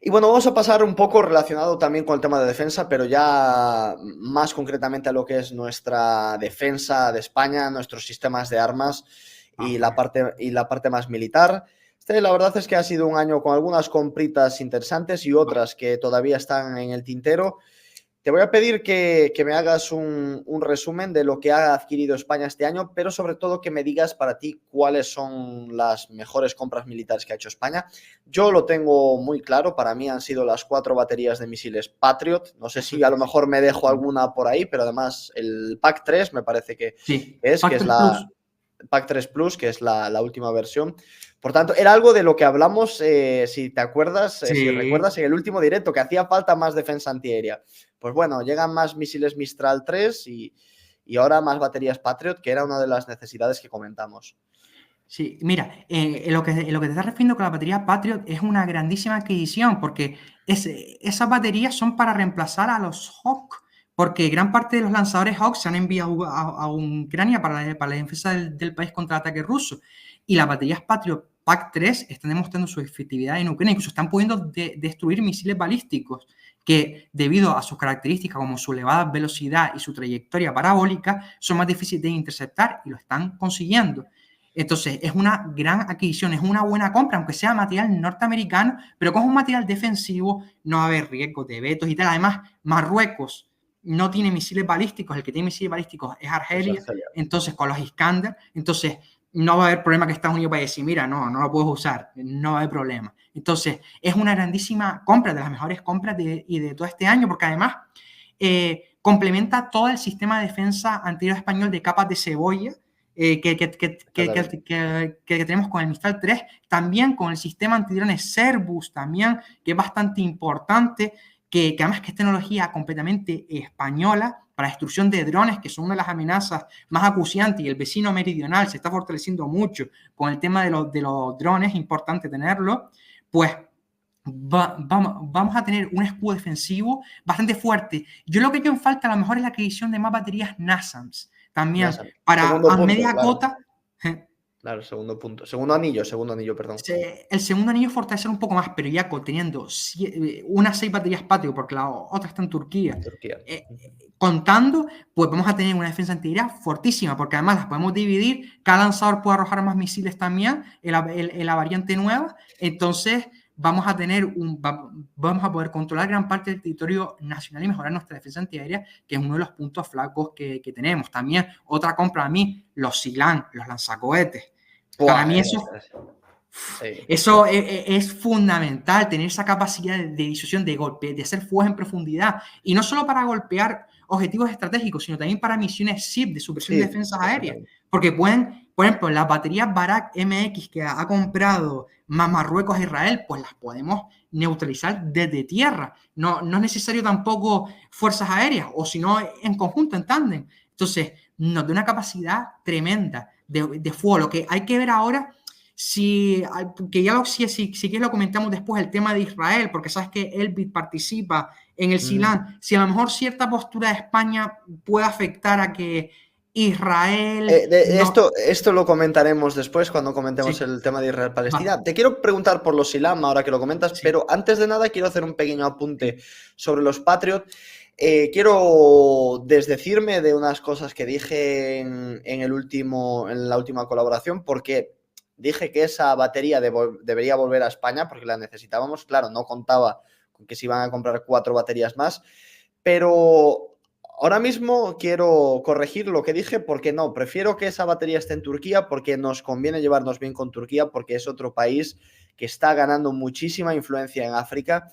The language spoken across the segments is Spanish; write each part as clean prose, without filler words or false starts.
Y bueno, vamos a pasar un poco relacionado también con el tema de defensa, pero ya más concretamente a lo que es nuestra defensa de España, nuestros sistemas de armas Vamos. y la parte más militar. La verdad es que ha sido un año con algunas compritas interesantes y Va. otras que todavía están en el tintero. Te voy a pedir que me hagas un resumen de lo que ha adquirido España este año, pero sobre todo que me digas para ti cuáles son las mejores compras militares que ha hecho España. Yo lo tengo muy claro, para mí han sido las 4 baterías de misiles Patriot. No sé si a lo mejor me dejo alguna por ahí, pero además el PAC-3 me parece Sí, que es Factor la Plus. PAC-3 Plus, que es la última versión. Por tanto, era algo de lo que hablamos, si te acuerdas, si Sí, recuerdas, en el último directo, que hacía falta más defensa antiaérea. Pues bueno, llegan más misiles Mistral 3 y ahora más baterías Patriot, que era una de las necesidades que comentamos. sí. Mira, en lo que te estás refiriendo con la batería Patriot es una grandísima adquisición porque esas baterías son para reemplazar a los Hawk, porque gran parte de los lanzadores Hawk se han enviado a Ucrania para la defensa del país contra el ataque ruso. Y las baterías Patriot PAC-3 están demostrando su efectividad en Ucrania, incluso están pudiendo destruir misiles balísticos que debido a sus características como su elevada velocidad y su trayectoria parabólica son más difíciles de interceptar y lo están consiguiendo. Entonces, es una gran adquisición, es una buena compra, aunque sea material norteamericano, pero como es un material defensivo, no va a haber riesgo de vetos y tal. Además, Marruecos no tiene misiles balísticos, el que tiene misiles balísticos es Es Argelia, Argelia. entonces con los Iskander, entonces no va a haber problema que Estados Unidos vaya a decir, mira, no lo puedes usar, no va a haber problema. Entonces, es una grandísima compra, de las mejores compras de todo este año, porque además complementa todo el sistema de defensa anterior español de capas de cebolla, que tenemos con el Mistral 3, también con el sistema antidrones Cerberus, también, que es bastante importante, que además que es tecnología completamente española para la destrucción de drones, que son una de las amenazas más acuciantes, y el vecino meridional se está fortaleciendo mucho con el tema de los drones, es importante tenerlo, pues vamos a tener un escudo defensivo bastante fuerte. Yo lo que veo en falta a lo mejor es la adquisición de más baterías NASAMS, también NASA. para Segundo a punto, media claro. cota. Claro, segundo punto. Segundo anillo, perdón. El segundo anillo fortalecer un poco más, pero ya teniendo unas 6 baterías patio, porque la otra está en Turquía, Turquía. contando, pues vamos a tener una defensa antiaérea fortísima, porque además las podemos dividir, cada lanzador puede arrojar más misiles también en la variante nueva, entonces vamos a poder controlar gran parte del territorio nacional y mejorar nuestra defensa antiaérea, que es uno de los puntos flacos que tenemos. También otra compra a mí, los SILAN, los lanzacohetes. Para Buah, mí eso sí. eso es fundamental, tener esa capacidad de disuasión, de golpe, de hacer fuegos en profundidad. Y no solo para golpear objetivos estratégicos, sino también para misiones SIP de supresión de Sí, defensas aéreas. exactamente. Porque pueden, por ejemplo, las baterías Barak MX que ha comprado Marruecos e Israel, pues las podemos neutralizar desde tierra. No es necesario tampoco fuerzas aéreas, o si no, en conjunto, en tándem. Entonces, nos da una capacidad tremenda de fuego. Lo que hay que ver ahora si, que ya si quieres lo comentamos después, el tema de Israel, porque sabes que Elbit participa en el Mm. SILAN, si a lo mejor cierta postura de España puede afectar a que Israel no... Esto lo comentaremos después cuando comentemos Sí, el tema de va, Israel-Palestina. Te quiero preguntar por los ILAM ahora que lo comentas, sí, pero antes de nada quiero hacer un pequeño apunte sí, sobre los Patriot. Quiero desdecirme de unas cosas que dije en la última colaboración, porque dije que esa batería debería volver a España porque la necesitábamos. Claro, no contaba con que se iban a comprar 4 baterías más, pero ahora mismo quiero corregir lo que dije porque no, prefiero que esa batería esté en Turquía porque nos conviene llevarnos bien con Turquía porque es otro país que está ganando muchísima influencia en África,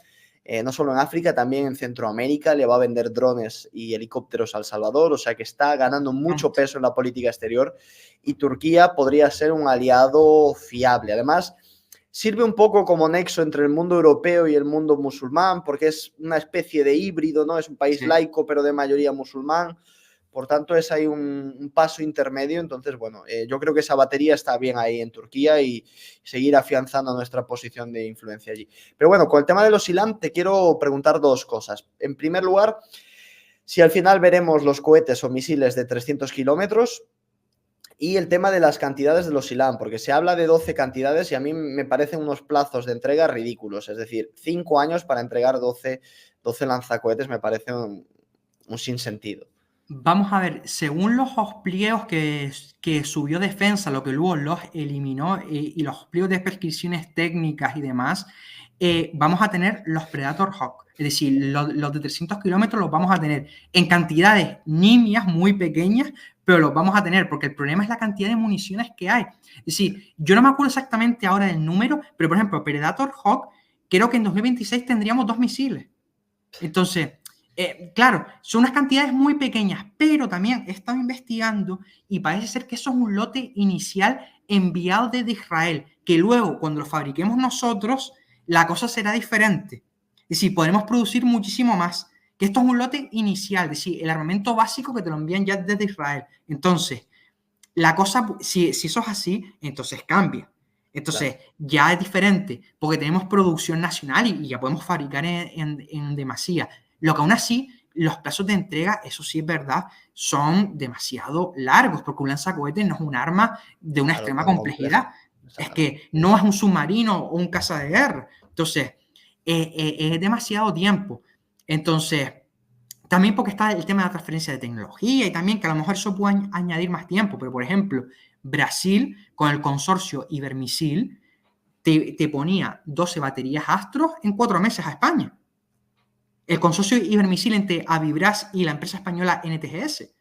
no solo en África, también en Centroamérica, le va a vender drones y helicópteros a El Salvador, o sea que está ganando mucho vamos, peso en la política exterior y Turquía podría ser un aliado fiable. Además, sirve un poco como nexo entre el mundo europeo y el mundo musulmán, porque es una especie de híbrido, ¿no? Es un país sí. laico, pero de mayoría musulmán. Por tanto, es ahí un paso intermedio. Entonces, bueno, yo creo que esa batería está bien ahí en Turquía y seguir afianzando nuestra posición de influencia allí. Pero bueno, con el tema de los ILAM, te quiero preguntar 2 cosas. En primer lugar, si al final veremos los cohetes o misiles de 300 kilómetros. Y el tema de las cantidades de los SILAM, porque se habla de 12 cantidades y a mí me parecen unos plazos de entrega ridículos. Es decir, 5 años para entregar 12 lanzacohetes me parece un sinsentido. Vamos a ver, según los pliegos que subió Defensa, lo que luego los eliminó, y los pliegos de prescripciones técnicas y demás, vamos a tener los Predator Hawk. Es decir, los de 300 kilómetros los vamos a tener en cantidades nimias, muy pequeñas, pero los vamos a tener, porque el problema es la cantidad de municiones que hay. Es decir, yo no me acuerdo exactamente ahora del número, pero por ejemplo, Predator Hawk, creo que en 2026 tendríamos 2 misiles. Entonces, claro, son unas cantidades muy pequeñas, pero también he estado investigando y parece ser que eso es un lote inicial enviado desde Israel, que luego, cuando lo fabriquemos nosotros, la cosa será diferente. Es decir, podremos producir muchísimo más. Que esto es un lote inicial, es decir, el armamento básico que te lo envían ya desde Israel. Entonces, la cosa, si eso es así, entonces cambia. Entonces, claro, ya es diferente, porque tenemos producción nacional y ya podemos fabricar en demasía. Lo que aún así, los plazos de entrega, eso sí es verdad, son demasiado largos, porque un lanzacohetes no es un arma de una extrema complejidad. Es que no es un submarino o un caza de guerra. Entonces, es demasiado tiempo. Entonces, también porque está el tema de la transferencia de tecnología y también que a lo mejor eso puede añadir más tiempo. Pero, por ejemplo, Brasil, con el consorcio Ibermisil, te ponía 12 baterías Astros en 4 meses a España. El consorcio Ibermisil entre Avibras y la empresa española NTGS.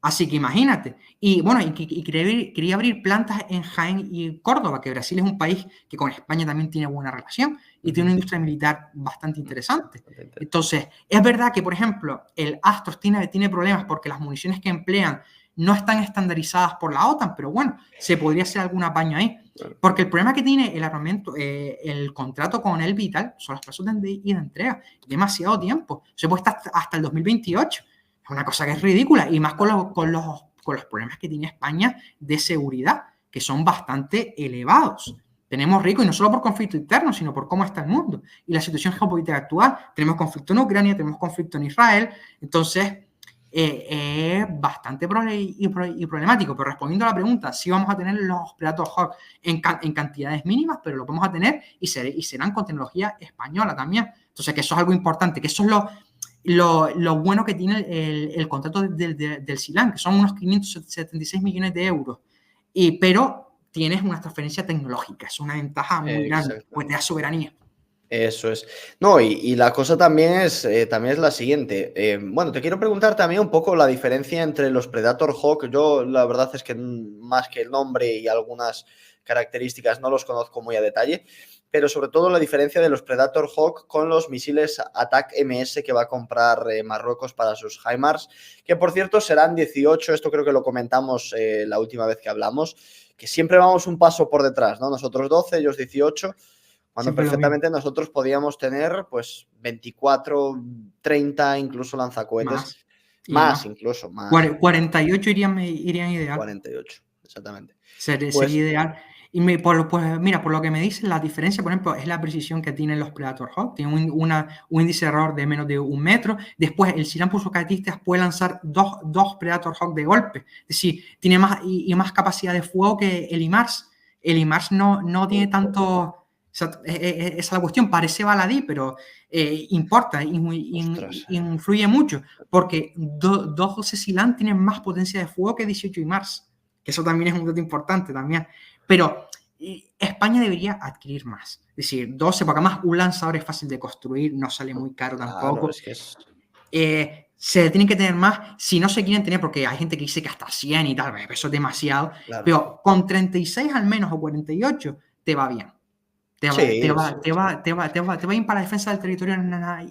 Así que imagínate. Y bueno, y quería abrir plantas en Jaén y Córdoba, que Brasil es un país que con España también tiene buena relación y tiene una industria militar bastante interesante. Entonces, es verdad que, por ejemplo, el Astros tiene problemas porque las municiones que emplean no están estandarizadas por la OTAN, pero bueno, se podría hacer algún apaño ahí. Porque el problema que tiene el armamento, el contrato con el Vital, son los plazos de entrega. Demasiado tiempo. Se puede estar hasta el 2028. Es una cosa que es ridícula, y más con los problemas que tiene España de seguridad, que son bastante elevados. Tenemos rico, y no solo por conflicto interno, sino por cómo está el mundo y la situación geopolítica actual. Tenemos conflicto en Ucrania, tenemos conflicto en Israel. Entonces, es bastante problemático. Pero respondiendo a la pregunta, sí vamos a tener los Predator Hawk en cantidades mínimas, pero lo vamos a tener y serán con tecnología española también. Entonces, que eso es algo importante, que eso es lo bueno que tiene el contrato del SILAM, que son unos 576 millones de euros. Pero tienes una transferencia tecnológica, es una ventaja muy grande, pues te da soberanía. Eso es. No, y la cosa también es la siguiente. Bueno, te quiero preguntar también un poco la diferencia entre los Predator Hawk. Yo la verdad es que más que el nombre y algunas características no los conozco muy a detalle, pero sobre todo la diferencia de los Predator Hawk con los misiles ATAC-MS que va a comprar Marruecos para sus HIMARS, que por cierto serán 18, esto creo que lo comentamos la última vez que hablamos, que siempre vamos un paso por detrás, ¿no? Nosotros 12, ellos 18, cuando perfectamente nosotros podíamos tener pues 24, 30 incluso lanzacohetes, más incluso. 48 irían ideal. 48, exactamente. Sería ideal. Y mira, por lo que me dicen, la diferencia, por ejemplo, es la precisión que tienen los Predator Hawk. Tienen un índice de error de menos de 1 metro. Después, el SILAM, por sus características, puede lanzar dos Predator Hawk de golpe. Es decir, tiene más capacidad de fuego que el HIMARS. El HIMARS no tiene tanto... Esa es la cuestión. Parece baladí, pero importa, influye mucho. Porque 12 SILAM tienen más potencia de fuego que 18 HIMARS. Que eso también es un dato importante también. Pero España debería adquirir más. Es decir, 12, porque además un lanzador es fácil de construir, no sale muy caro tampoco. Se tienen que tener más, si no se quieren tener, porque hay gente que dice que hasta 100 y tal, eso es demasiado. Claro. Pero con 36 al menos o 48 te va bien. Te va bien para la defensa del territorio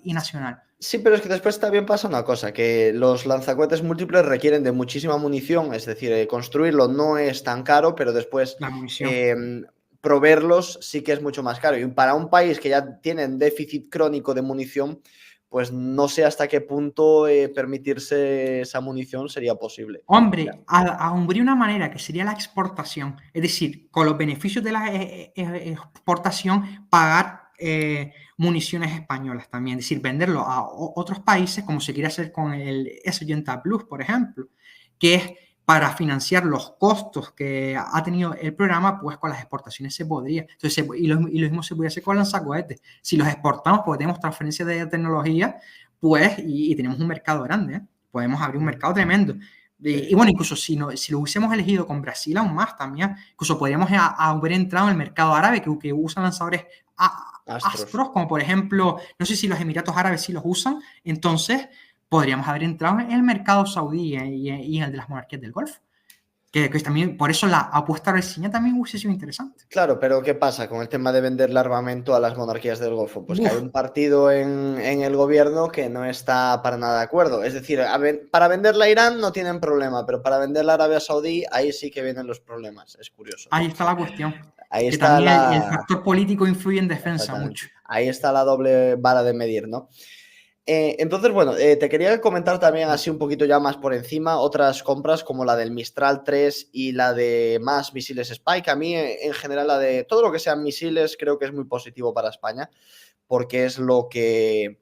y nacional. Sí, pero es que después también pasa una cosa, que los lanzacohetes múltiples requieren de muchísima munición, es decir, construirlo no es tan caro, pero después proveerlos sí que es mucho más caro. Y para un país que ya tiene déficit crónico de munición, pues no sé hasta qué punto permitirse esa munición sería posible. Hombre, habría una manera que sería la exportación, es decir, con los beneficios de la exportación, pagar municiones españolas también, es decir, venderlo a otros países, como se quiere hacer con el S-80 Plus, por ejemplo, que es para financiar los costos que ha tenido el programa, pues con las exportaciones se podría. Entonces, y lo mismo se podría hacer con lanzacohetes. Si los exportamos, porque tenemos transferencias de tecnología, pues, y tenemos un mercado grande, ¿eh? Podemos abrir un mercado tremendo. Y bueno, incluso si lo hubiésemos elegido con Brasil aún más también, incluso podríamos haber entrado en el mercado árabe que usan lanzadores astros, como por ejemplo, no sé si los Emiratos Árabes sí los usan, entonces podríamos haber entrado en el mercado saudí y en el de las monarquías del Golfo. Que también, por eso la apuesta brasileña también hubiese sido interesante. Claro, pero ¿qué pasa con el tema de venderle armamento a las monarquías del Golfo? Pues que hay un partido en el gobierno que no está para nada de acuerdo. Es decir, para venderla a Irán no tienen problema, pero para venderla a Arabia Saudí, ahí sí que vienen los problemas. Es curioso, ¿no? Ahí está la cuestión. Ahí que está también el factor político influye en defensa mucho. Ahí está la doble vara de medir, ¿no? Entonces, bueno, te quería comentar también así un poquito ya más por encima otras compras como la del Mistral 3 y la de más misiles Spike. A mí, en general, la de todo lo que sean misiles creo que es muy positivo para España porque es lo que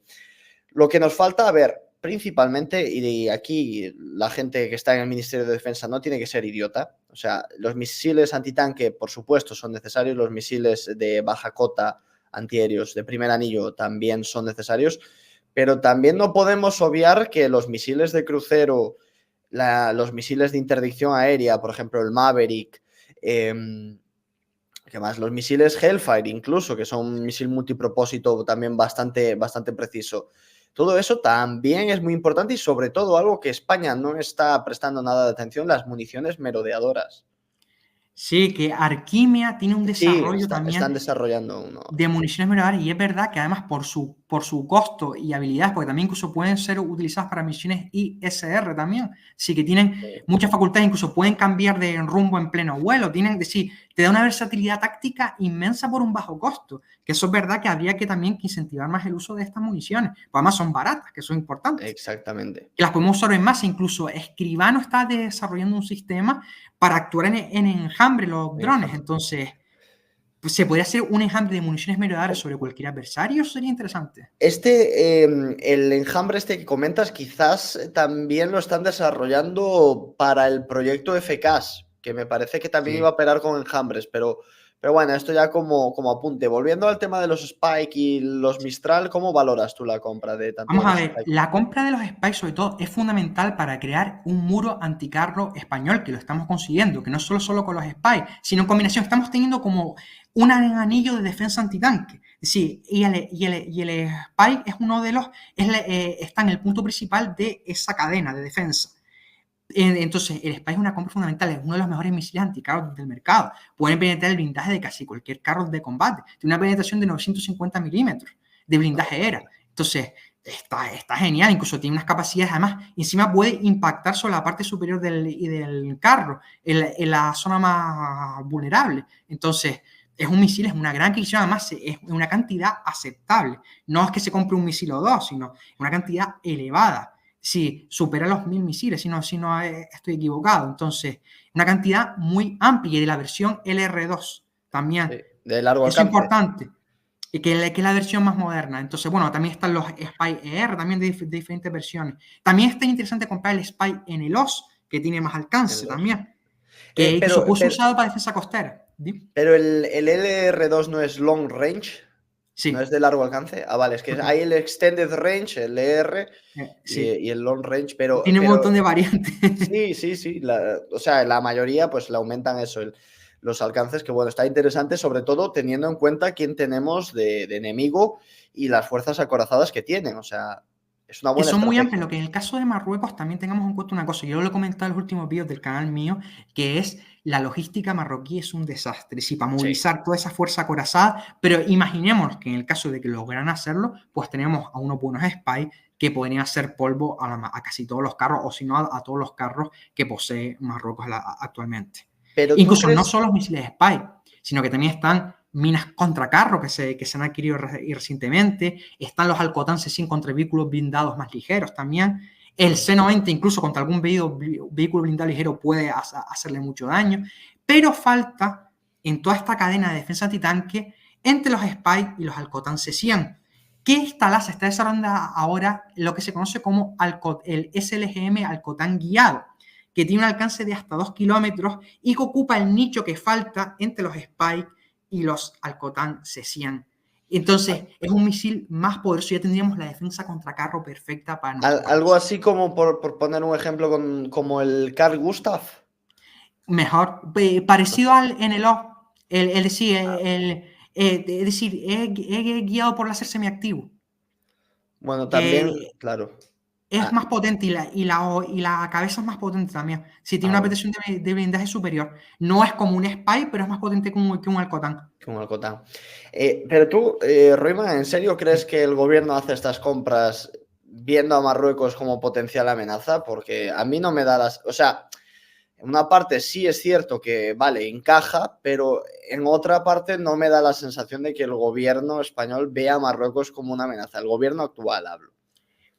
nos falta. A ver, principalmente, y aquí la gente que está en el Ministerio de Defensa no tiene que ser idiota. O sea, los misiles antitanque, por supuesto, son necesarios. Los misiles de baja cota antiaéreos de primer anillo también son necesarios. Pero también no podemos obviar que los misiles de crucero, los misiles de interdicción aérea, por ejemplo, el Maverick, ¿qué más? Los misiles Hellfire incluso, que son un misil multipropósito también bastante preciso. Todo eso también es muy importante y sobre todo algo que España no está prestando nada de atención, las municiones merodeadoras. Sí, que Arquimia tiene un desarrollo también. Están desarrollando uno. De municiones merodeadoras, y es verdad que además por su costo y habilidades, porque también incluso pueden ser utilizadas para misiones ISR también, sí que tienen muchas facultades, incluso pueden cambiar de rumbo en pleno vuelo, te da una versatilidad táctica inmensa por un bajo costo, que eso es verdad que habría que también incentivar más el uso de estas municiones, pues además son baratas, que eso es importante. Exactamente. Que las podemos usar en masa, incluso Escribano está desarrollando un sistema para actuar en enjambre los drones, entonces pues se podría hacer un enjambre de municiones merodeadoras sobre cualquier adversario, eso sería interesante. El enjambre que comentas quizás también lo están desarrollando para el proyecto FCAS, que me parece que también iba a operar con enjambres, pero bueno, esto ya como apunte. Volviendo al tema de los Spike y los Mistral, ¿cómo valoras tú la compra de tanto Vamos de a los ver, Spike? la compra de los Spike sobre todo es fundamental para crear un muro anticarro español, que lo estamos consiguiendo, que no solo con los Spike, sino en combinación. Estamos teniendo como un anillo de defensa antitanque. Sí, y el Spike es uno de los, está en el punto principal de esa cadena de defensa. Entonces, el Spike es una compra fundamental, es uno de los mejores misiles anticarros del mercado. Pueden penetrar el blindaje de casi cualquier carro de combate. Tiene una penetración de 950 milímetros de blindaje ERA. Entonces, está genial, incluso tiene unas capacidades, además, encima puede impactar sobre la parte superior del carro, en la zona más vulnerable. Entonces, es un misil, es una gran adquisición, además es una cantidad aceptable. No es que se compre un misil o dos, sino una cantidad elevada. Si supera los 1000 misiles, si no estoy equivocado. Entonces, una cantidad muy amplia, y de la versión LR2 también. De largo alcance. Es importante. Que es la versión más moderna. Entonces, bueno, también están los Spy ER, también de diferentes versiones. También está interesante comprar el Spy en el OS, que tiene más alcance también. Que incluso puede ser usado para defensa costera. Pero el LR2 no es long range. Sí. ¿No es de largo alcance? Ah, vale, es que hay el extended range, el ER, y el long range, pero... Tiene un montón de variantes. Sí. O sea, la mayoría pues le aumentan eso, los alcances, que bueno, está interesante, sobre todo teniendo en cuenta quién tenemos de enemigo y las fuerzas acorazadas que tienen. O sea, es una buena que son muy estrategia. amplios. Lo que en el caso de Marruecos también tengamos en cuenta una cosa. Yo lo he comentado en los últimos vídeos del canal mío, que es la logística marroquí es un desastre. Sí, para movilizar toda esa fuerza acorazada, pero imaginemos que en el caso de que lograran hacerlo, pues tenemos a unos buenos Spy que podrían hacer polvo a casi todos los carros, o si no a todos los carros que posee Marruecos actualmente. Pero incluso no solo los misiles Spy, sino que también están minas contra carro que se han adquirido recientemente, están los Alcotán C100 contra vehículos blindados más ligeros también, el C90 incluso contra algún vehículo blindado ligero puede hacerle mucho daño, pero falta en toda esta cadena de defensa antitanque entre los Spy y los Alcotán C100. ¿Qué se está desarrollando ahora lo que se conoce como el SLGM Alcotán guiado? que tiene un alcance de hasta 2 kilómetros y que ocupa el nicho que falta entre los Spike y los Al-Qatán C-100. Entonces, es un misil más poderoso, ya tendríamos la defensa contra carro perfecta para nuestro país. Algo así como, por poner un ejemplo, como el Carl Gustav. Mejor, parecido al NLO, es decir, es guiado por láser semiactivo. Bueno, también, claro. Es más potente y la cabeza es más potente también. Si tiene una Bueno, protección de blindaje superior. No es como un Spy, pero es más potente que un Al-Qatán. que un Alcotán. Pero tú, Royman, ¿en serio crees que el gobierno hace estas compras viendo a Marruecos como potencial amenaza? Porque a mí no me da las... O sea, en una parte sí es cierto que, vale, encaja, pero en otra parte no me da la sensación de que el gobierno español vea a Marruecos como una amenaza. El gobierno actual, hablo.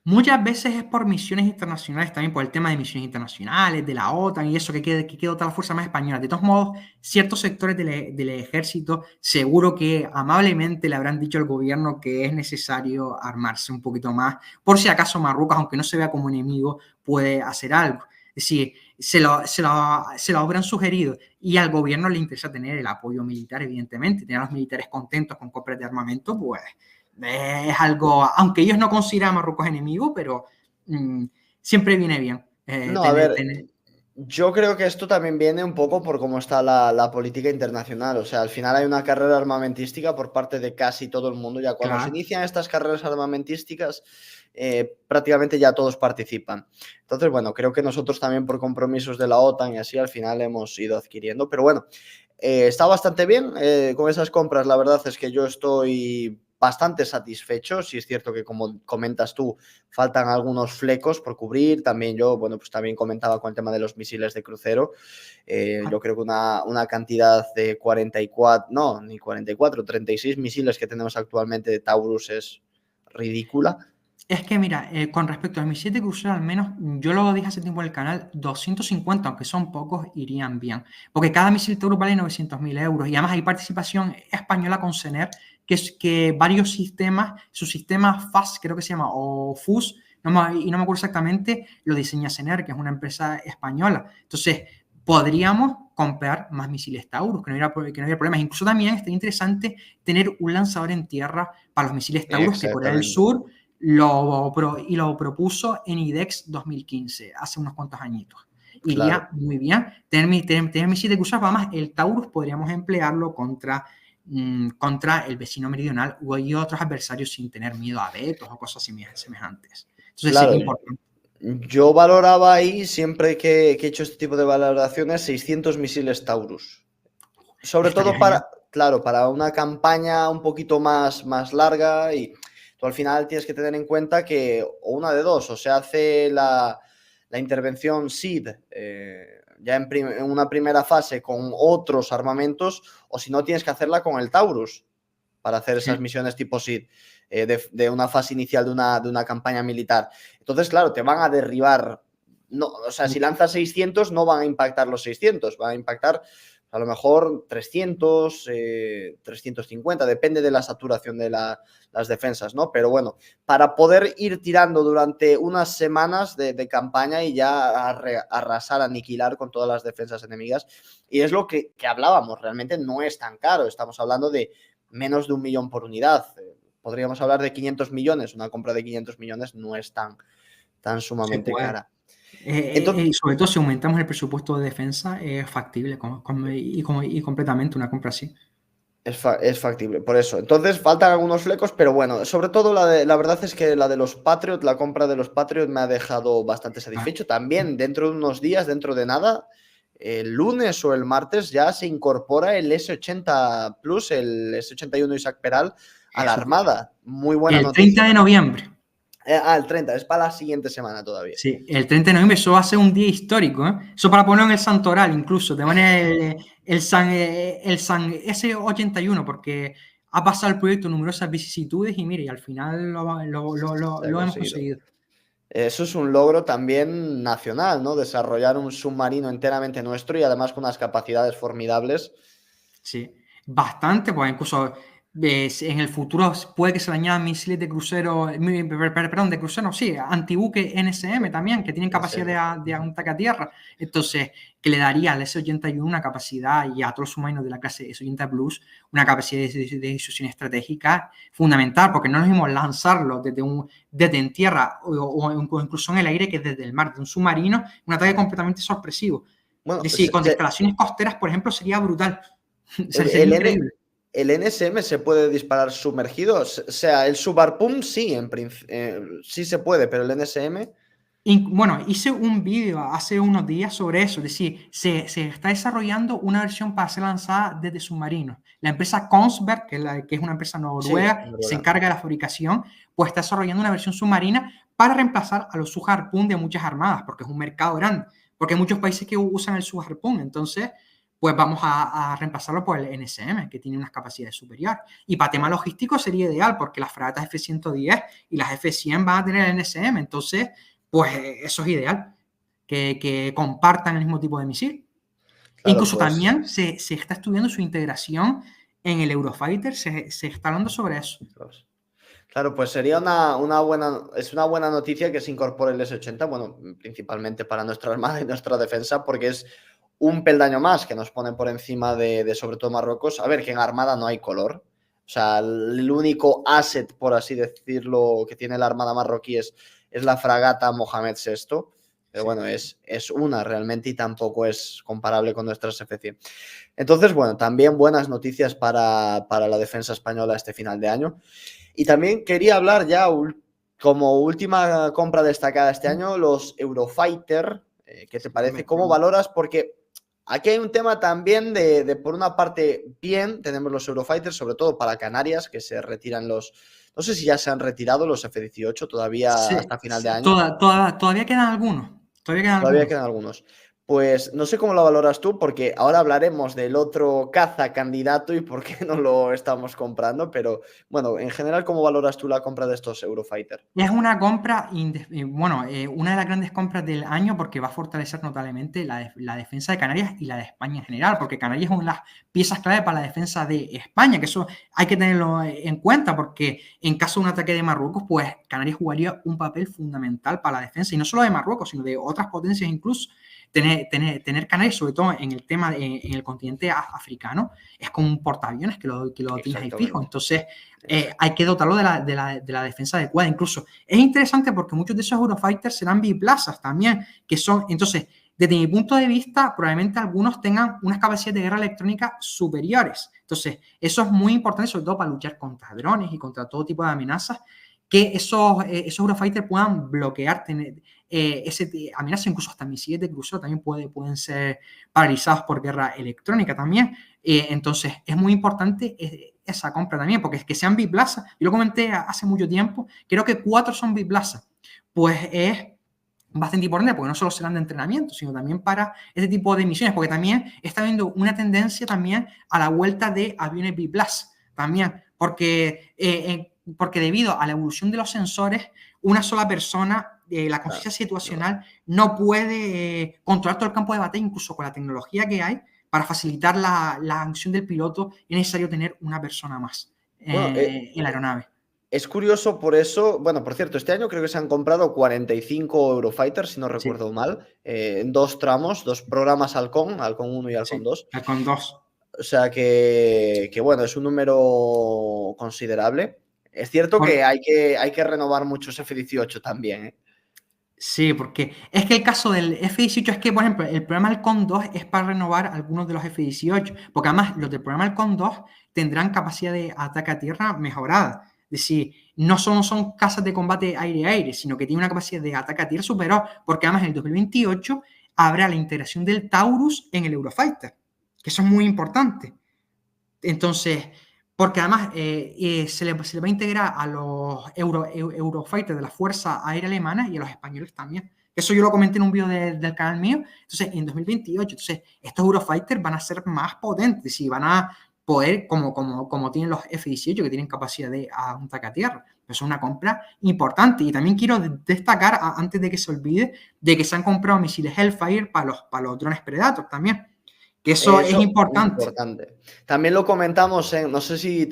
Muchas veces es por misiones internacionales, también por el tema de misiones internacionales, de la OTAN y eso que queda otra fuerza más española. De todos modos, ciertos sectores del ejército seguro que amablemente le habrán dicho al gobierno que es necesario armarse un poquito más, por si acaso Marruecos, aunque no se vea como enemigo, puede hacer algo. Es decir, se lo habrán sugerido y al gobierno le interesa tener el apoyo militar, evidentemente, tener a los militares contentos con compras de armamento, pues es algo, aunque ellos no consideran a Marruecos enemigo, pero siempre viene bien No, a ver, yo creo que esto también viene un poco por cómo está la política internacional. O sea, al final hay una carrera armamentística por parte de casi todo el mundo. Ya cuando se claro. inician estas carreras armamentísticas, prácticamente ya todos participan. Entonces, bueno, creo que nosotros también por compromisos de la OTAN y así al final hemos ido adquiriendo. Pero bueno, está bastante bien con esas compras. La verdad es que yo estoy bastante satisfecho. Sí es cierto que, como comentas tú, faltan algunos flecos por cubrir. También yo, bueno, pues también comentaba con el tema de los misiles de crucero. Yo creo que una cantidad de 44, no, ni 44, 36 misiles que tenemos actualmente de Taurus es ridícula. Es que mira, con respecto a mis 7 cruceros, al menos yo lo dije hace tiempo en el canal, 250, aunque son pocos, irían bien. Porque cada misil Taurus vale 900.000 euros. Y además hay participación española con CENER, que es que varios sistemas, su sistema FAS, creo que se llama, o FUS, y no me acuerdo exactamente, lo diseña CENER, que es una empresa española. Entonces, podríamos comprar más misiles Taurus, que no hubiera problemas. Incluso también estaría interesante tener un lanzador en tierra para los misiles Taurus, que Corea del Exactamente. Sur lo propuso en IDEX 2015, hace unos cuantos añitos. Claro. Iría muy bien tener misiles de cruzar, además el Taurus podríamos emplearlo contra el vecino meridional o hay otros adversarios sin tener miedo a vetos o cosas semejantes. Entonces Claro, sería importante. yo valoraba ahí, siempre que he hecho este tipo de valoraciones, 600 misiles Taurus. Sobre Estaría todo genial. para, claro, para una campaña un poquito más larga, y tú al final tienes que tener en cuenta que o una de dos, o se hace la intervención SEED ya en una primera fase con otros armamentos, o si no tienes que hacerla con el Taurus para hacer esas Sí. misiones tipo SEED de una fase inicial de una campaña militar. Entonces, claro, te van a derribar. No, o sea, si lanzas 600 no van a impactar los 600, van a impactar a lo mejor 300, 350, depende de la saturación de las defensas, ¿no? Pero bueno, para poder ir tirando durante unas semanas de campaña y ya arrasar, aniquilar con todas las defensas enemigas. Y es lo que hablábamos, realmente no es tan caro, estamos hablando de menos de 1 millón por unidad. Podríamos hablar de 500 millones, una compra de 500 millones no es tan Se sumamente puede. cara. Entonces, Y sobre todo si aumentamos el presupuesto de defensa, es factible y completamente una compra así. es factible, por eso. Entonces faltan algunos flecos, pero bueno, sobre todo la verdad es que la de los Patriot, la compra de los Patriot me ha dejado bastante Ah, satisfecho. También dentro de unos días, dentro de nada, el lunes o el martes ya se incorpora el S80 Plus, el S81 Isaac Peral a la eso. Armada. Muy buena El 30 noticia. de noviembre. El 30, es para la siguiente semana todavía. Sí, el 30 de noviembre, eso va a ser un día histórico, ¿eh? Eso para ponerlo en el santoral, incluso. Te pones el San S81, porque ha pasado el proyecto numerosas vicisitudes y mire, y al final Se ha lo hemos conseguido. conseguido. Eso es un logro también nacional, ¿no? Desarrollar un submarino enteramente nuestro y además con unas capacidades formidables. Sí, bastante, pues incluso En el futuro puede que se le añadan misiles de crucero, perdón, de crucero, sí, antibuque NSM también, que tienen capacidad de un ataque a tierra. Entonces, que le daría al S-81 una capacidad, y a todos los submarinos de la clase S-80 Plus, una capacidad de disuasión estratégica fundamental, porque no es lo mismo lanzarlo desde en tierra o incluso en el aire que desde el mar, de un submarino, un ataque completamente sorpresivo. Bueno, Es decir, contra instalaciones costeras, por ejemplo, sería brutal. Sería el, increíble. el NSM se puede disparar sumergido. O sea, el Subarpum sí, sí se puede, pero el NSM. Bueno, hice un vídeo hace unos días sobre eso, es decir, se está desarrollando una versión para ser lanzada desde submarinos. La empresa Kongsberg, que es una empresa noruega, Sí, se encarga de la fabricación, pues está desarrollando una versión submarina para reemplazar a los Su-Harpoon de muchas armadas, porque es un mercado grande, porque hay muchos países que usan el Su-Harpoon, entonces, pues vamos a reemplazarlo por el NSM, que tiene unas capacidades superiores. Y para tema logístico sería ideal, porque las fragatas F-110 y las F-100 van a tener el NSM, entonces pues eso es ideal, que compartan el mismo tipo de misil. claro, Incluso pues. también se está estudiando su integración en el Eurofighter, se está hablando sobre eso. Claro, pues sería una buena noticia que se incorpore el S-80, bueno, principalmente para nuestra armada y nuestra defensa, porque es un peldaño más que nos pone por encima de sobre todo Marruecos. A ver, que en armada no hay color. O sea, el único asset, por así decirlo, que tiene la armada marroquí es la fragata Mohamed VI. Pero bueno, es una realmente y tampoco es comparable con nuestras F-100. Entonces, bueno, también buenas noticias para la defensa española este final de año. Y también quería hablar ya como última compra destacada este año, los Eurofighter. ¿Qué te parece? ¿Cómo valoras? Porque aquí hay un tema también de por una parte, bien, tenemos los Eurofighters, sobre todo para Canarias, que se retiran los. No sé si ya se han retirado los F-18 todavía hasta final de año. Todavía quedan algunos. Todavía quedan algunos. Pues no sé cómo lo valoras tú, porque ahora hablaremos del otro caza candidato y por qué no lo estamos comprando, pero bueno, en general, ¿cómo valoras tú la compra de estos Eurofighter? Es una compra, una de las grandes compras del año porque va a fortalecer notablemente la defensa de Canarias y la de España en general, porque Canarias es una de las piezas clave para la defensa de España, que eso hay que tenerlo en cuenta porque en caso de un ataque de Marruecos, pues Canarias jugaría un papel fundamental para la defensa, y no solo de Marruecos, sino de otras potencias incluso. Tener Canarias, sobre todo en el tema en el continente africano, es como un portaaviones que lo tienes ahí fijo. Entonces, hay que dotarlo de la defensa adecuada. Incluso es interesante porque muchos de esos Eurofighters serán biplazas también, que son, entonces, desde mi punto de vista, probablemente algunos tengan unas capacidades de guerra electrónica superiores. Entonces, eso es muy importante, sobre todo para luchar contra drones y contra todo tipo de amenazas, que esos Eurofighters puedan bloquear, amenazas, incluso hasta misiles de crucero también pueden ser paralizados por guerra electrónica también. Entonces, es muy importante esa compra también, porque es que sean biplaza. Yo lo comenté hace mucho tiempo, creo que 4 son biplaza. Pues es bastante importante, porque no solo serán de entrenamiento, sino también para este tipo de misiones, porque también está habiendo una tendencia también a la vuelta de aviones biplaza, también, porque debido a la evolución de los sensores, una sola persona, la conciencia situacional, no puede controlar todo el campo de batalla, incluso con la tecnología que hay. Para facilitar la acción del piloto es necesario tener una persona más Bueno, en la aeronave. es curioso por eso. Bueno, por cierto, este año creo que se han comprado 45 Eurofighters, si no recuerdo mal, en 2 tramos, 2 programas Halcón 1 y Halcón 2. Halcón 2. O sea que bueno, es un número considerable. Es cierto que hay que renovar muchos F-18 también, ¿eh? Sí, porque es que el caso del F-18 es que, por ejemplo, el programa Halcón 2 es para renovar algunos de los F-18, porque además los del programa Halcón 2 tendrán capacidad de ataque a tierra mejorada. Es decir, no son casas de combate aire-aire, sino que tienen una capacidad de ataque a tierra superior, porque además en el 2028 habrá la integración del Taurus en el Eurofighter, que eso es muy importante. Entonces, porque además se le va a integrar a los Eurofighters de la Fuerza Aérea Alemana y a los españoles también. Eso yo lo comenté en un vídeo del canal mío. Entonces, en 2028, estos Eurofighters van a ser más potentes y van a poder, como tienen los F-18, que tienen capacidad de un ataque a tierra. Eso es una compra importante. Y también quiero destacar, antes de que se olvide, de que se han comprado misiles Hellfire para los drones Predator también, que eso es Eso, importante. importante. También lo comentamos no sé si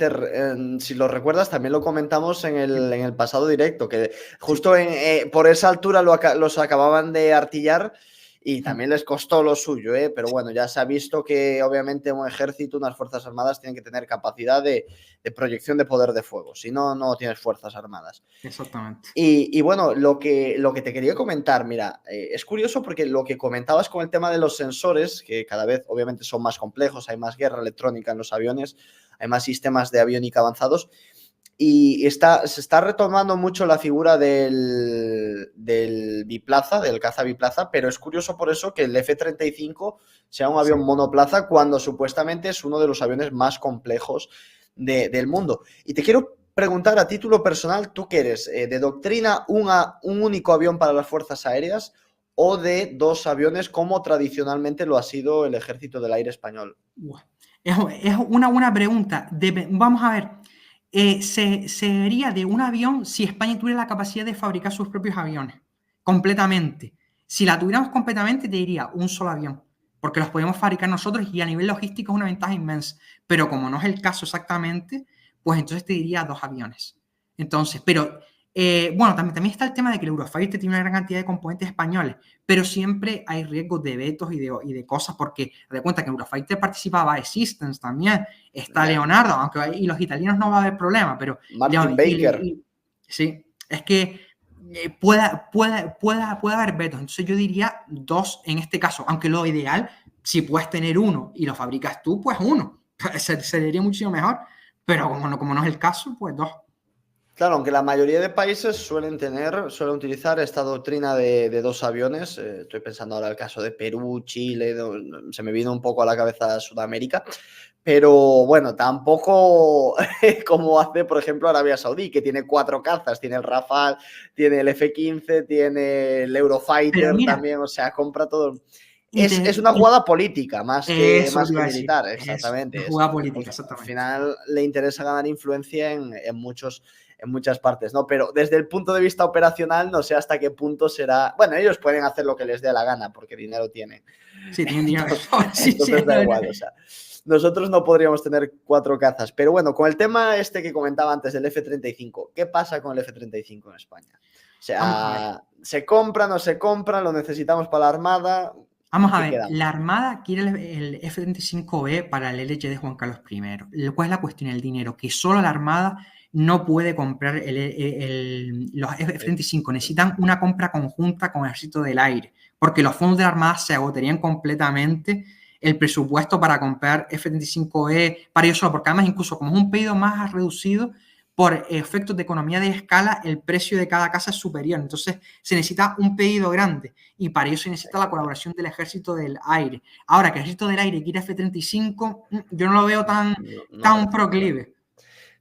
lo recuerdas, también lo comentamos en el pasado directo, que Sí. justo por esa altura los acababan de artillar y Mm. también les costó lo suyo, ¿eh? Pero bueno, ya se ha visto que obviamente un ejército, unas fuerzas armadas tienen que tener capacidad de proyección de poder de fuego, si no, no tienes fuerzas armadas. Exactamente. Y bueno, lo que te quería comentar, mira, es curioso porque lo que comentabas con el tema de los sensores, que cada vez obviamente son más complejos, hay más guerra electrónica en los aviones, hay más sistemas de aviónica avanzados, y se está retomando mucho la figura del biplaza, del caza biplaza, pero es curioso por eso que el F-35 sea un Sí. avión monoplaza cuando supuestamente es uno de los aviones más complejos del mundo. Y te quiero preguntar a título personal, ¿tú qué eres? ¿De doctrina un único avión para las fuerzas aéreas o de dos aviones como tradicionalmente lo ha sido el Ejército del Aire español? Buah. Es una buena pregunta. Vamos a ver, sería de un avión si España tuviera la capacidad de fabricar sus propios aviones, completamente. Si la tuviéramos completamente, te diría un solo avión, porque los podemos fabricar nosotros y a nivel logístico es una ventaja inmensa. Pero como no es el caso exactamente, pues entonces te diría dos aviones. Entonces, pero bueno, también está el tema de que el Eurofighter tiene una gran cantidad de componentes españoles, pero siempre hay riesgos de vetos y de cosas, porque de cuenta que en Eurofighter participaba Existence también, está Yeah. Leonardo, aunque y los italianos no va a haber problema, pero Martin Baker. sí, es que puede haber vetos. Entonces yo diría dos en este caso, aunque lo ideal, si puedes tener uno y lo fabricas tú, pues uno. Sería muchísimo mejor, pero como no es el caso, pues dos. Claro, aunque la mayoría de países suelen utilizar esta doctrina de dos aviones. Estoy pensando ahora el caso de Perú, Chile, se me vino un poco a la cabeza Sudamérica. Pero bueno, tampoco como hace, por ejemplo, Arabia Saudí, que tiene 4 cazas, tiene el Rafale, tiene el F-15, tiene el Pero Eurofighter mira, también, o sea, compra todo. y Es una jugada política eso más te que iba a decir, militar, eso, una exactamente. jugada política, Al exactamente. final le interesa ganar influencia en muchas partes, ¿no? Pero desde el punto de vista operacional, no sé hasta qué punto será. Bueno, ellos pueden hacer lo que les dé la gana, porque dinero tienen. Sí, tienen dinero de Entonces, sobra, sí, sí, entonces da igual, o sea. Nosotros no podríamos tener 4 cazas. Pero bueno, con el tema este que comentaba antes del F-35, ¿qué pasa con el F-35 en España? O Vamos a ver. sea, ¿se compra, no se compra? ¿Lo necesitamos para la Armada? Vamos ¿En a qué ver, la quedamos? Armada quiere el F-35B para el LH de Juan Carlos I. ¿Cuál es la cuestión? El dinero, que solo la Armada no puede comprar los F-35. Necesitan una compra conjunta con el Ejército del Aire, porque los fondos de la Armada se agotarían completamente el presupuesto para comprar F-35E para ellos solo, porque además incluso como es un pedido más reducido, por efectos de economía de escala, el precio de cada casa es superior. Entonces se necesita un pedido grande y para eso se necesita la colaboración del Ejército del Aire. Ahora, que el Ejército del Aire quiere F-35, yo no lo veo No, no tan parece. proclive.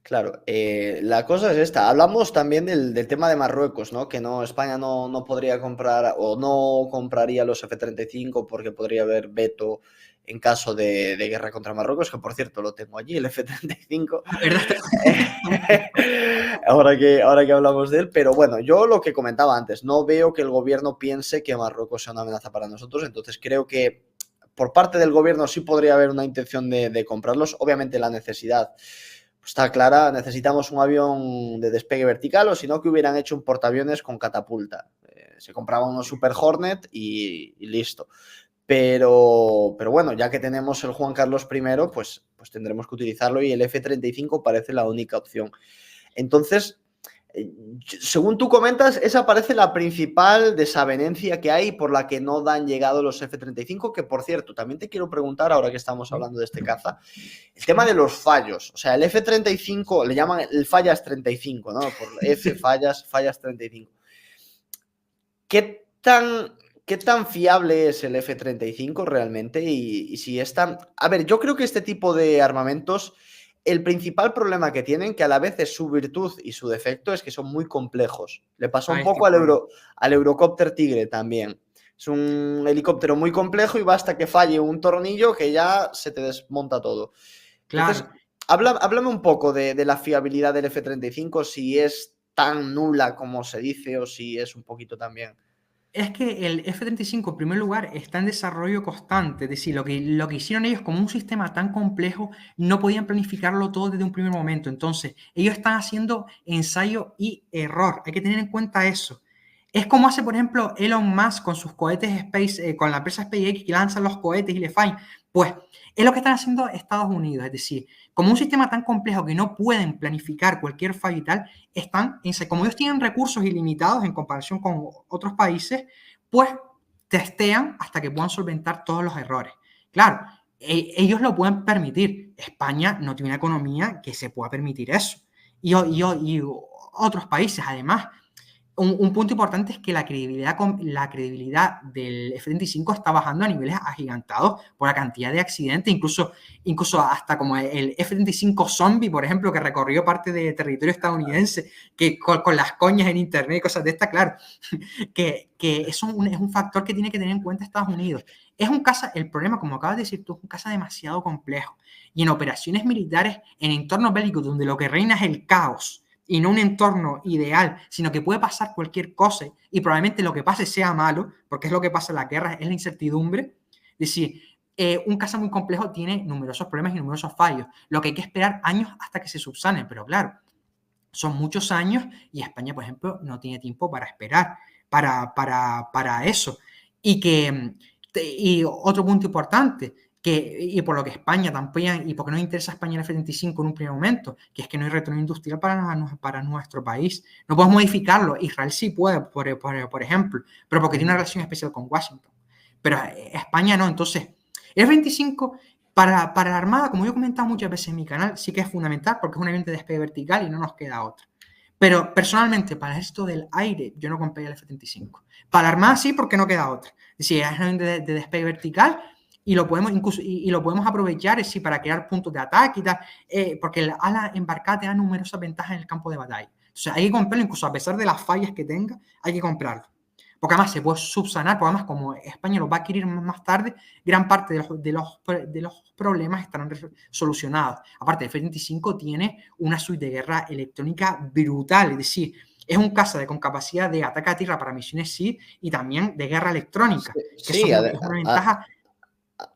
Claro, la cosa es esta. Hablamos también del tema de Marruecos, ¿no? Que no, España no podría comprar o no compraría los F-35 porque podría haber veto en caso de guerra contra Marruecos, que por cierto lo tengo allí, el F-35. La verdad está... Ahora que hablamos de él, pero bueno, yo lo que comentaba antes, no veo que el gobierno piense que Marruecos sea una amenaza para nosotros, entonces creo que por parte del gobierno sí podría haber una intención de comprarlos, obviamente la necesidad está clara, necesitamos un avión de despegue vertical o si no que hubieran hecho un portaaviones con catapulta. Se compraba unos Super Hornet y listo. Pero bueno, ya que tenemos el Juan Carlos I, pues tendremos que utilizarlo y el F-35 parece la única opción. Entonces, según tú comentas, esa parece la principal desavenencia que hay por la que no han llegado los F-35, que por cierto, también te quiero preguntar, ahora que estamos hablando de este caza, el tema de los fallos. O sea, el F-35 le llaman el fallas 35, ¿no? Por F, fallas 35. ¿Qué tan fiable es el F-35 realmente? Y si es tan... A ver, yo creo que este tipo de armamentos, el principal problema que tienen, que a la vez es su virtud y su defecto, es que son muy complejos. Le pasó un Ahí está poco el problema. al Eurocopter Tigre también. Es un helicóptero muy complejo y basta que falle un tornillo que ya se te desmonta todo. Claro. Entonces, háblame un poco de la fiabilidad del F-35, si es tan nula como se dice o si es un poquito también... Es que el F-35, en primer lugar, está en desarrollo constante. Es decir, lo que hicieron ellos como un sistema tan complejo, no podían planificarlo todo desde un primer momento. Entonces, ellos están haciendo ensayo y error. Hay que tener en cuenta eso. Es como hace, por ejemplo, Elon Musk con sus cohetes Space, con la empresa SpaceX que lanzan los cohetes y le fallan. Pues es lo que están haciendo Estados Unidos. Es decir, como un sistema tan complejo que no pueden planificar cualquier fallo y tal, como ellos tienen recursos ilimitados en comparación con otros países, pues testean hasta que puedan solventar todos los errores. Claro, ellos lo pueden permitir. España no tiene una economía que se pueda permitir eso. Y otros países, además, un punto importante es que la credibilidad del F-35 está bajando a niveles agigantados por la cantidad de accidentes, incluso hasta como el F-35 Zombie, por ejemplo, que recorrió parte de territorio estadounidense, que con las coñas en internet y cosas de estas, claro, que eso es un factor que tiene que tener en cuenta Estados Unidos. El problema, como acabas de decir tú, es un caso demasiado complejo. Y en operaciones militares, en entornos bélicos donde lo que reina es el caos, y no un entorno ideal, sino que puede pasar cualquier cosa y probablemente lo que pase sea malo, porque es lo que pasa en la guerra, es la incertidumbre. Es decir, un caso muy complejo tiene numerosos problemas y numerosos fallos, lo que hay que esperar años hasta que se subsanen, pero claro, son muchos años y España, por ejemplo, no tiene tiempo para esperar para eso. Y otro punto importante, y por lo que España tampoco, y porque no interesa a España el F-35 en un primer momento, que es que no hay retorno industrial para nuestro país. No podemos modificarlo. Israel sí puede, por ejemplo, pero porque tiene una relación especial con Washington. Pero España no. Entonces, el F-25 para la Armada, como yo he comentado muchas veces en mi canal, sí que es fundamental porque es un avión de despegue vertical y no nos queda otra. Pero personalmente, para el ejército del aire, yo no compraría el F-35. Para la Armada sí, porque no queda otra. Es decir, es un avión de despegue vertical y lo podemos incluso y lo podemos aprovechar para crear puntos de ataque y tal, porque el ala embarcada te da numerosas ventajas en el campo de batalla. Entonces hay que comprarlo, incluso a pesar de las fallas que tenga, hay que comprarlo. Porque además se puede subsanar, porque además como España lo va a adquirir más tarde, gran parte de los problemas estarán solucionados. Aparte, el F-35 tiene una suite de guerra electrónica brutal, es decir, es un caza con capacidad de ataque a tierra para misiones SEAD y también de guerra electrónica, que Sí, es una ventaja.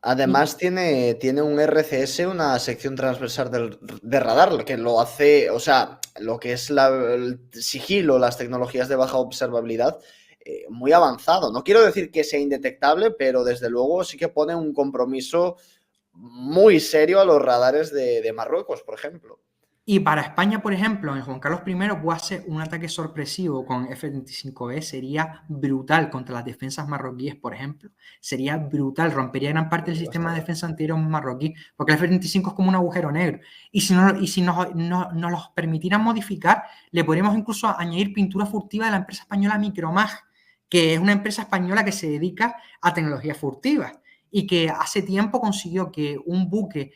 además tiene un RCS, una sección transversal de radar, que lo hace, o sea, lo que es el sigilo, las tecnologías de baja observabilidad, muy avanzado. No quiero decir que sea indetectable, pero desde luego sí que pone un compromiso muy serio a los radares de Marruecos, por ejemplo. Y para España, por ejemplo, en Juan Carlos I puede hacer un ataque sorpresivo con F-35B, sería brutal contra las defensas marroquíes, por ejemplo. Sería brutal, rompería gran parte del sistema de defensa antiaéreo marroquí, porque el F-35 es como un agujero negro. Y si nos los permitieran modificar, le podríamos incluso añadir pintura furtiva de la empresa española Micromag, que es una empresa española que se dedica a tecnologías furtivas y que hace tiempo consiguió que un buque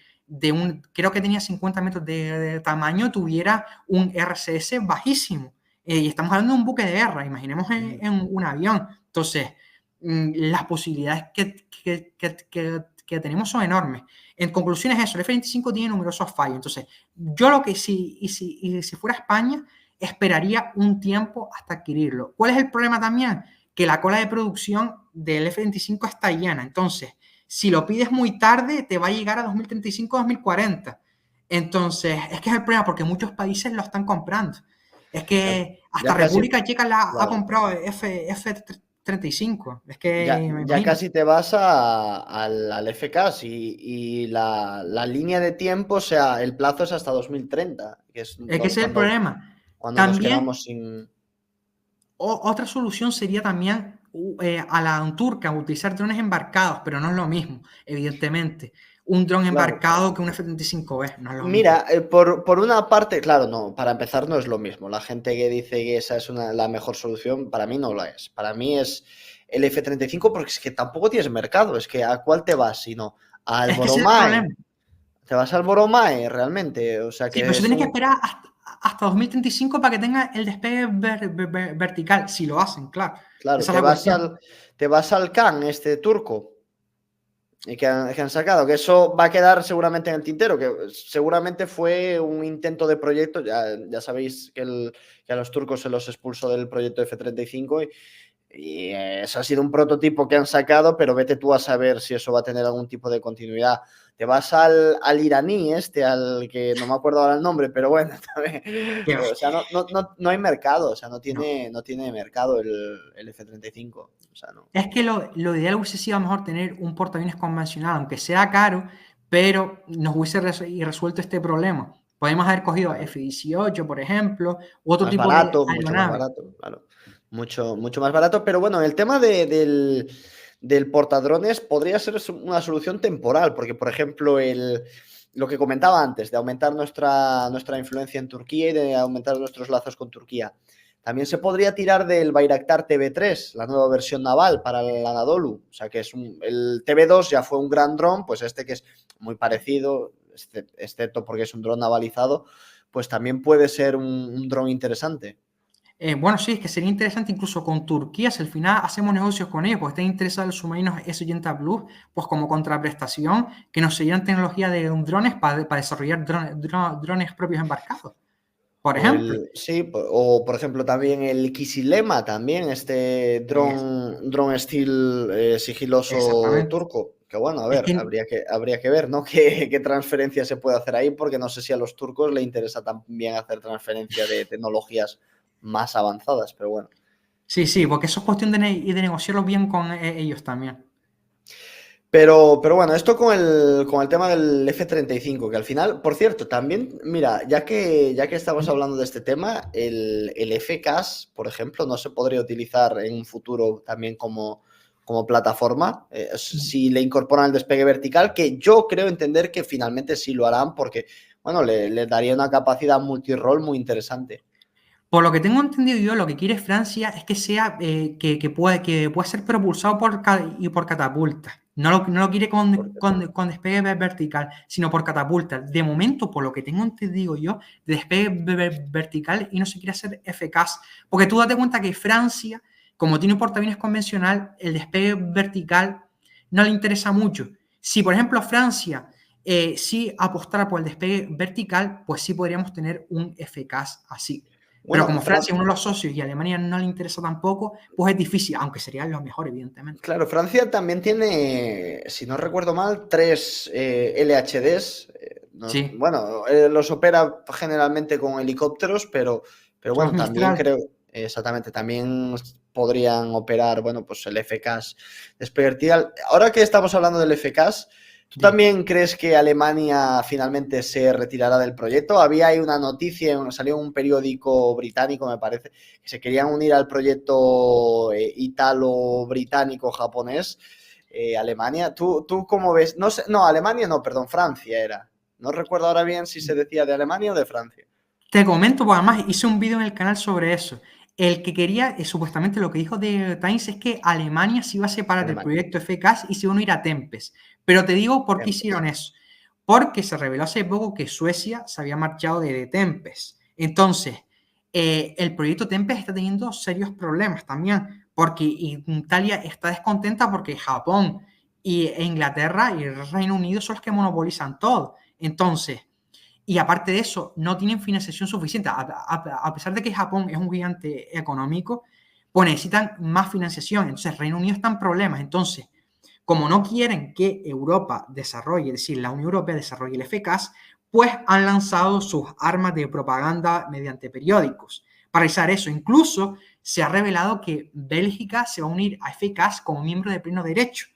creo que tenía 50 metros de tamaño, tuviera un RCS bajísimo. Y estamos hablando de un buque de guerra, imaginemos en un avión. Entonces, las posibilidades que tenemos son enormes. En conclusión es eso, el F-25 tiene numerosos fallos. Entonces, yo lo que si fuera España, esperaría un tiempo hasta adquirirlo. ¿Cuál es el problema también? Que la cola de producción del F-25 está llena. Entonces, si lo pides muy tarde, te va a llegar a 2035, 2040. Entonces, es que es el problema porque muchos países lo están comprando. Es que hasta República Checa ha comprado F-35. Es que me ya imagino. casi te vas al FCAS y la línea de tiempo, o sea, el plazo es hasta 2030, que es Es que ese es el problema. cuando nos También, quedamos sin... otra solución sería también a la turca utilizar drones embarcados, pero no es lo mismo, evidentemente. Un dron Claro. embarcado que un F-35B, no es lo mismo. Mira, por una parte, claro, no, para empezar no es lo mismo. La gente que dice que esa es la mejor solución, para mí no lo es. Para mí es el F-35 porque es que tampoco tienes mercado. Es que ¿a cuál te vas? Si no, al Es que ese es el Boromae. problema. Te vas al Boromae, realmente. O sea Sí, pero que se es tiene que un... esperar hasta 2035 para que tenga el despegue vertical, si lo hacen, claro. Claro, Esa es la cuestión. te vas al Can, este turco, y que han sacado, que eso va a quedar seguramente en el tintero, que seguramente fue un intento de proyecto, ya sabéis que a los turcos se los expulsó del proyecto F-35 Y eso ha sido un prototipo que han sacado, pero vete tú a saber si eso va a tener algún tipo de continuidad. Te vas al iraní al que no me acuerdo ahora el nombre, pero bueno, también, Que, o sea, no hay mercado, o sea, no no. tiene mercado el F-35. O sea, no. Es que lo ideal hubiese sido a lo mejor tener un portaaviones convencional, aunque sea caro, pero nos hubiese resuelto este problema. Podemos haber cogido Claro. F-18, por ejemplo, u otro Más tipo de barato, mucho más aeronave. barato, claro. Mucho más barato, pero bueno, el tema del portadrones podría ser una solución temporal, porque, por ejemplo, lo que comentaba antes, de aumentar nuestra influencia en Turquía y de aumentar nuestros lazos con Turquía. También se podría tirar del Bayraktar TB3, la nueva versión naval para el Anadolu. O sea, que el TB2 ya fue un gran dron, pues este que es muy parecido, excepto porque es un dron navalizado, pues también puede ser un dron interesante. Bueno, sí, es que sería interesante incluso con Turquía, si al final hacemos negocios con ellos, pues están interesados en los submarinos S-80 Plus, pues como contraprestación, que nos siguieran tecnología de drones para desarrollar drones propios embarcados, por ejemplo. Sí, o por ejemplo también el Kisilema, también este Es- dron estilo sigiloso Exactamente. turco. Que bueno, a Es ver, que habría que ver, ¿no? ¿Qué transferencia se puede hacer ahí? Porque no sé si a los turcos le interesa también hacer transferencia de tecnologías más avanzadas, pero bueno. sí, porque eso es cuestión de negociarlo bien con ellos también. Pero bueno, esto con el tema del F-35, que al final, por cierto, también, mira, ya que estamos hablando de este tema, el FCAS, por ejemplo, no se podría utilizar en un futuro también como plataforma, si le incorporan el despegue vertical, que yo creo entender que finalmente sí lo harán, porque, bueno, le daría una capacidad multirol muy interesante. Por lo que tengo entendido yo, lo que quiere Francia es que sea que pueda ser propulsado por catapulta. No lo quiere con despegue vertical, sino por catapulta. De momento, por lo que tengo entendido yo, de despegue vertical y no se quiere hacer FCAS. Porque tú date cuenta que Francia, como tiene un portaaviones convencional, el despegue vertical no le interesa mucho. Si, por ejemplo, Francia sí apostara por el despegue vertical, pues sí podríamos tener un FCAS así. Pero Bueno, como Francia es uno de los socios y a Alemania no le interesa tampoco, pues es difícil, aunque serían los mejores, evidentemente. claro, Francia también tiene, si no recuerdo mal, 3 LHDs. Sí, Bueno, los opera generalmente con helicópteros, pero son los bueno, también Mistral. creo, exactamente, también podrían operar, bueno, pues el FCAS despegue vertical. Ahora que estamos hablando del FCAS, ¿tú Dime. también crees que Alemania finalmente se retirará del proyecto? Había ahí una noticia, salió en un periódico británico, me parece, que se querían unir al proyecto italo-británico-japonés, Alemania. ¿Tú cómo ves? No sé, no, Alemania no, perdón, Francia era. No recuerdo ahora bien si se decía de Alemania o de Francia. Te comento, porque además hice un vídeo en el canal sobre eso. El que quería, supuestamente lo que dijo de Times es que Alemania se iba a separar del Alemania. proyecto FCAS y se iba a unir a Tempest. Pero te digo por qué Tempest. hicieron eso. Porque se reveló hace poco que Suecia se había marchado de Tempest. Entonces, el proyecto Tempest está teniendo serios problemas también, porque Italia está descontenta porque Japón e Inglaterra y el Reino Unido son los que monopolizan todo. Entonces, y aparte de eso, no tienen financiación suficiente. A pesar de que Japón es un gigante económico, pues necesitan más financiación. Entonces, Reino Unido está en problemas. Entonces, como no quieren que Europa desarrolle, es decir, la Unión Europea desarrolle el FCAS, pues han lanzado sus armas de propaganda mediante periódicos. Para realizar eso, incluso se ha revelado que Bélgica se va a unir a FCAS como miembro de pleno derecho.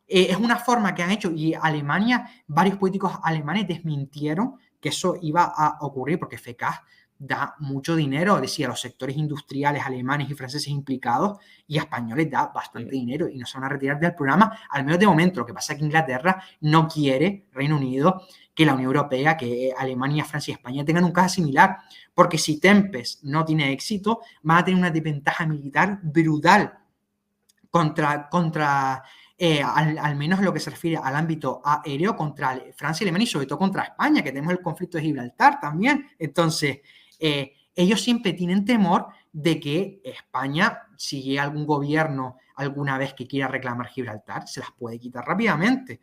Es una forma que han hecho y Alemania, varios políticos alemanes desmintieron que eso iba a ocurrir porque FCAS da mucho dinero, es decir, a los sectores industriales alemanes y franceses implicados y a españoles da bastante dinero y no se van a retirar del programa, al menos de momento. Lo que pasa es que Inglaterra no quiere, Reino Unido, que la Unión Europea, que Alemania, Francia y España tengan un caso similar, porque si Tempest no tiene éxito, van a tener una desventaja militar brutal contra al menos en lo que se refiere al ámbito aéreo, contra Francia y Alemania y sobre todo contra España, que tenemos el conflicto de Gibraltar también. Entonces, ellos siempre tienen temor de que España, si llega algún gobierno alguna vez que quiera reclamar Gibraltar, se las puede quitar rápidamente.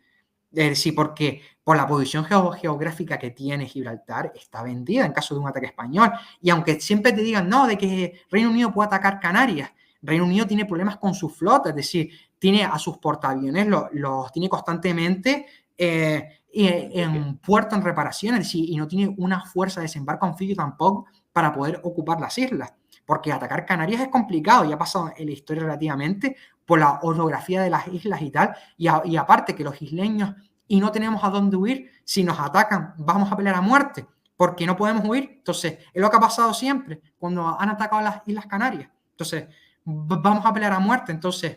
Es decir, porque por la posición geográfica que tiene Gibraltar, está vendida en caso de un ataque español. Y aunque siempre te digan, no, de que Reino Unido puede atacar Canarias, Reino Unido tiene problemas con su flota, es decir, tiene a sus portaaviones, los tiene constantemente en puerto, en reparaciones, es decir, y no tiene una fuerza de desembarco anfibio tampoco para poder ocupar las islas. Porque atacar Canarias es complicado, ya ha pasado en la historia relativamente por la orografía de las islas y tal, y aparte que los isleños y no tenemos a dónde huir, si nos atacan vamos a pelear a muerte, porque no podemos huir. Entonces, es lo que ha pasado siempre cuando han atacado las Islas Canarias. Entonces, vamos a pelear a muerte. Entonces,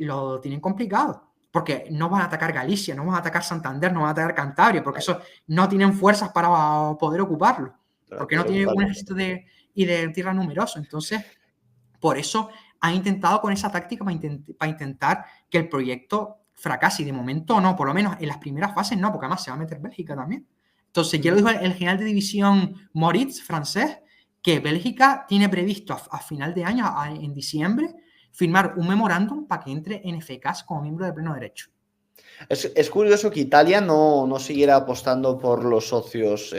lo tienen complicado, porque no van a atacar Galicia, no van a atacar Santander, no van a atacar Cantabria, porque eso no tienen fuerzas para poder ocuparlo, porque no tienen un ejército de tierra numeroso. Entonces, por eso han intentado con esa táctica para intentar que el proyecto fracase, y de momento no, por lo menos en las primeras fases no, porque además se va a meter Bélgica también. Entonces, ya lo dijo el general de división Moritz, francés, que Bélgica tiene previsto a final de año, en diciembre, firmar un memorándum para que entre en FCAS como miembro de pleno derecho. Es curioso que Italia no siguiera apostando por los socios,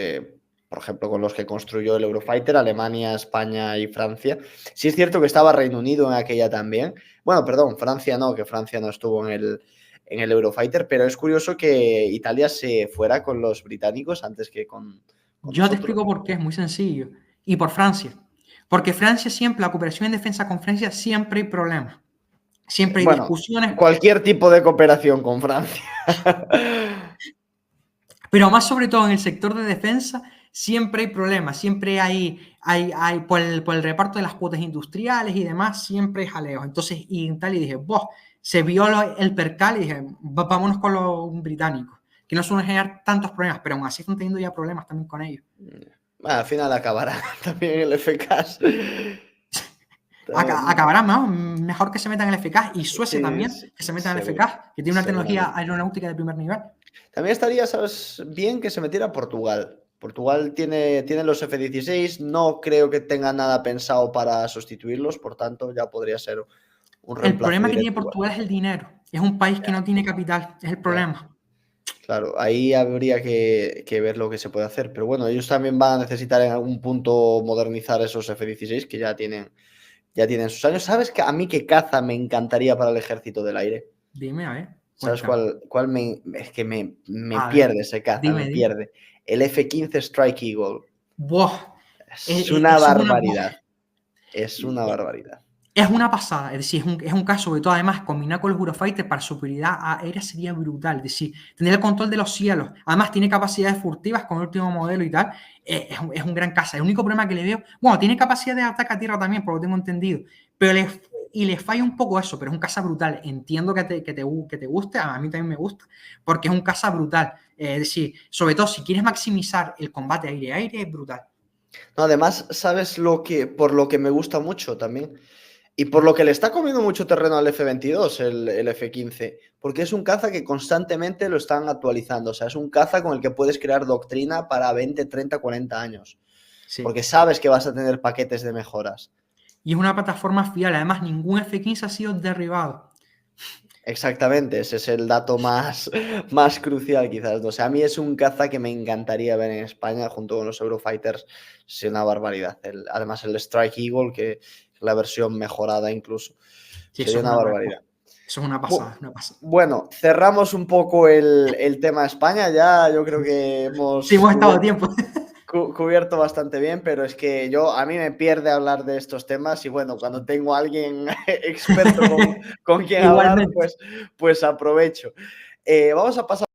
por ejemplo, con los que construyó el Eurofighter, Alemania, España y Francia. Sí es cierto que estaba Reino Unido en aquella también. Bueno, perdón, Francia no, que Francia no estuvo en el Eurofighter, pero es curioso que Italia se fuera con los británicos antes que con Yo te explico por qué, es muy sencillo. Y por Francia. Porque Francia siempre, la cooperación en defensa con Francia, siempre hay problemas. Siempre hay discusiones. Cualquier tipo de cooperación con Francia. Pero más sobre todo en el sector de defensa, siempre hay problemas. Siempre hay por el reparto de las cuotas industriales y demás, siempre hay jaleos. Entonces, y en tal, y dije, se vio el percal y dije, vámonos con los británicos, que no suelen generar tantos problemas, pero aún así están teniendo ya problemas también con ellos. Bueno, al final acabará también el FCAS. Acabará, ¿no? Mejor que se metan en el FCAS, y Suecia también, que se metan en el FCAS, que tiene una tecnología aeronáutica de primer nivel. También estaría, ¿sabes? Bien que se metiera Portugal. Portugal tiene los F-16, no creo que tenga nada pensado para sustituirlos, por tanto ya podría ser un reemplazo. El problema que tiene Portugal es el dinero. Es un país que no tiene capital, es el problema. Claro, ahí habría que ver lo que se puede hacer. Pero bueno, ellos también van a necesitar en algún punto modernizar esos F-16 que ya tienen sus años. ¿Sabes que a mí qué caza me encantaría para el ejército del aire? Dime, a ver. ¿Sabes cuál es que me pierde ese caza? Dime. Pierde. El F-15 Strike Eagle. ¡Buah! Es una barbaridad. Es una barbaridad. Es una pasada, es decir, es un caso, sobre todo, además, combinar con los Eurofighter para superioridad aérea sería brutal, es decir, tener el control de los cielos, además tiene capacidades furtivas con el último modelo y tal, es un gran caza. El único problema que le veo, bueno, tiene capacidad de ataque a tierra también, por lo que tengo entendido, pero le falla un poco eso, pero es un caza brutal. Entiendo que te guste, a mí también me gusta, porque es un caza brutal, es decir, sobre todo si quieres maximizar el combate aire-aire, es brutal. No, además, ¿sabes por lo que me gusta mucho también? Y por lo que le está comiendo mucho terreno al F-22, el F-15, porque es un caza que constantemente lo están actualizando. O sea, es un caza con el que puedes crear doctrina para 20, 30, 40 años. Sí. Porque sabes que vas a tener paquetes de mejoras. Y es una plataforma fiable. Además, ningún F-15 ha sido derribado. Exactamente, ese es el dato más crucial quizás. O sea, a mí es un caza que me encantaría ver en España junto con los Eurofighters. Es una barbaridad. Además, el Strike Eagle, que la versión mejorada incluso. Sí, sería una barbaridad. Eso es una pasada, Bueno, cerramos un poco el tema de España. Ya yo creo que hemos estado a tiempo. Cubierto bastante bien, pero es que a mí me pierde hablar de estos temas y bueno, cuando tengo a alguien experto con quien hablar, pues aprovecho. Vamos a pasar